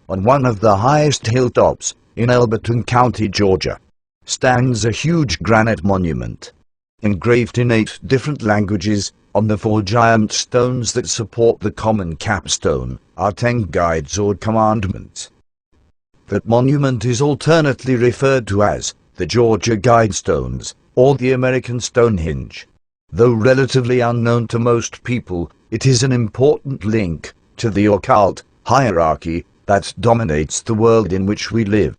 on one of the highest hilltops, in Elberton County, Georgia, stands a huge granite monument, engraved in 8 different languages. On the 4 giant stones that support the common capstone are 10 guides or commandments. That monument is alternately referred to as the Georgia Guidestones or the American Stonehenge. Though relatively unknown to most people, it is an important link to the occult hierarchy that dominates the world in which we live.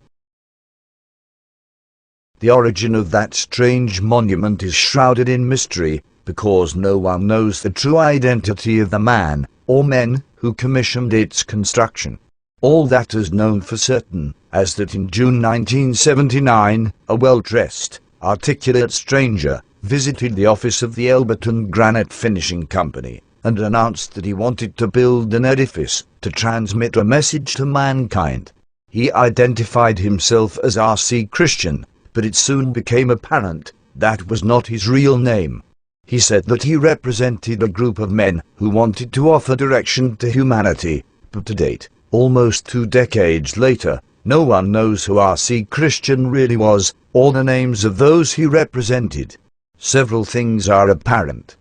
The origin of that strange monument is shrouded in mystery, because no one knows the true identity of the man or men who commissioned its construction. All that is known for certain is that in June 1979, a well-dressed, articulate stranger visited the office of the Elberton Granite Finishing Company and announced that he wanted to build an edifice to transmit a message to mankind. He identified himself as R.C. Christian, but it soon became apparent that was not his real name. He said that he represented a group of men who wanted to offer direction to humanity, but to date, almost 2 decades later, no one knows who R.C. Christian really was, or the names of those he represented. Several things are apparent.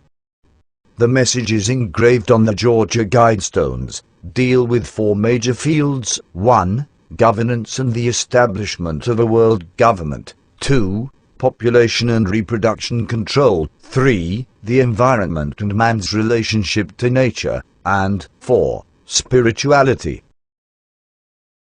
The messages engraved on the Georgia Guidestones deal with 4 major fields: 1. Governance and the establishment of a world government; 2. Population and reproduction control; 3. The environment and man's relationship to nature; and 4. Spirituality.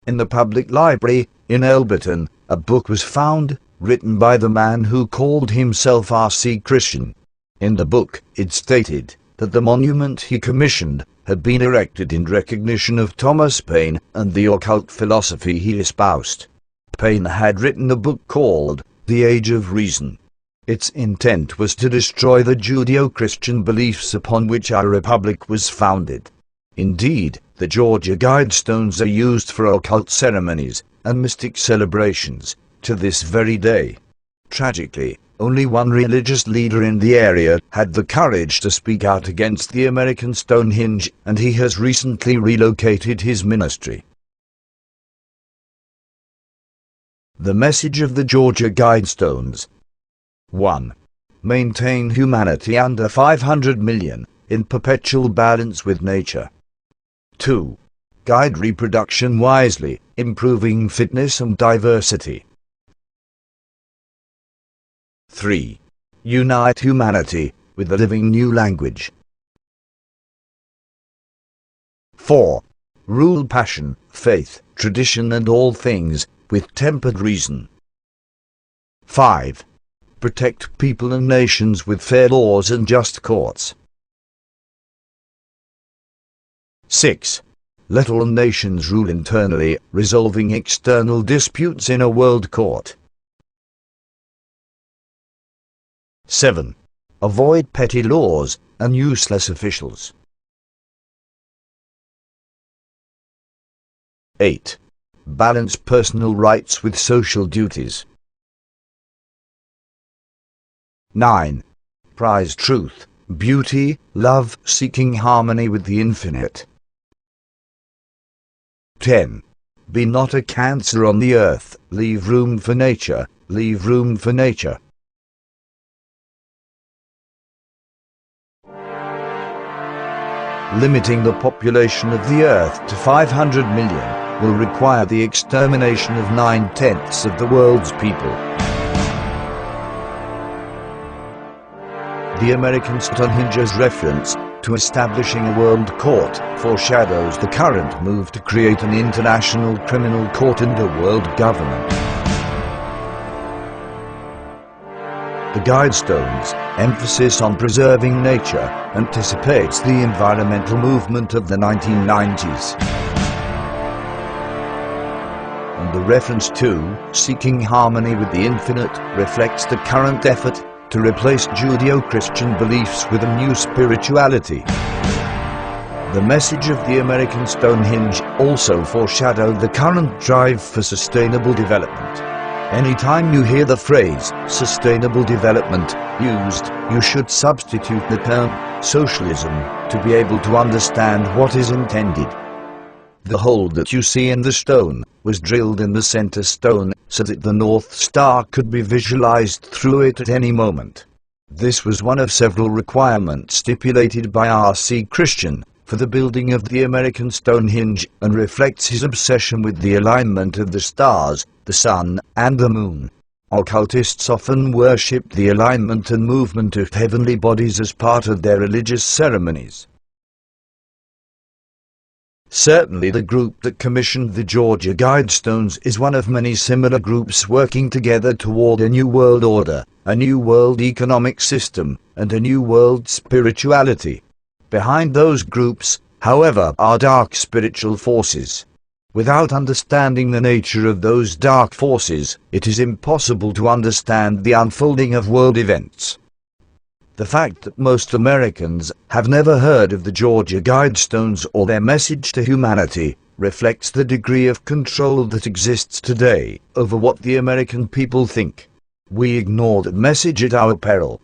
In the public library in Elberton, a book was found, written by the man who called himself R.C. Christian. In the book, it stated that the monument he commissioned had been erected in recognition of Thomas Paine and the occult philosophy he espoused. Paine had written a book called The Age of Reason. Its intent was to destroy the Judeo-Christian beliefs upon which our republic was founded. Indeed, the Georgia Guidestones are used for occult ceremonies and mystic celebrations to this very day. Tragically, only one religious leader in the area had the courage to speak out against the American Stonehenge, and he has recently relocated his ministry. The message of the Georgia Guidestones. 1. Maintain humanity under 500 million, in perpetual balance with nature. 2. Guide reproduction wisely, improving fitness and diversity. 3. Unite humanity with a living new language. 4. Rule passion, faith, tradition and all things with tempered reason. 5. Protect people and nations with fair laws and just courts. 6. Let all nations rule internally, resolving external disputes in a world court. 7. Avoid petty laws and useless officials. 8. Balance personal rights with social duties. 9. Prize truth, beauty, love, seeking harmony with the infinite. 10. Be not a cancer on the earth, leave room for nature, leave room for nature. Limiting the population of the earth to 500 million will require the extermination of 9/10 of the world's people. The American Stonehenge's reference to establishing a world court foreshadows the current move to create an international criminal court and a world government. The Guidestones' emphasis on preserving nature anticipates the environmental movement of the 1990s. And the reference to seeking harmony with the infinite reflects the current effort to replace Judeo-Christian beliefs with a new spirituality. The message of the American Stonehenge also foreshadowed the current drive for sustainable development. Anytime you hear the phrase sustainable development used, you should substitute the term socialism to be able to understand what is intended. The hole that you see in the stone was drilled in the center stone so that the North Star could be visualized through it at any moment. This was one of several requirements stipulated by R.C. Christian for the building of the American Stonehenge, and reflects his obsession with the alignment of the stars, the sun, and the moon. Occultists often worshipped the alignment and movement of heavenly bodies as part of their religious ceremonies. Certainly the group that commissioned the Georgia Guidestones is one of many similar groups working together toward a new world order, a new world economic system, and a new world spirituality. Behind those groups, however, are dark spiritual forces. Without understanding the nature of those dark forces, it is impossible to understand the unfolding of world events. The fact that most Americans have never heard of the Georgia Guidestones or their message to humanity reflects the degree of control that exists today over what the American people think. We ignore that message at our peril.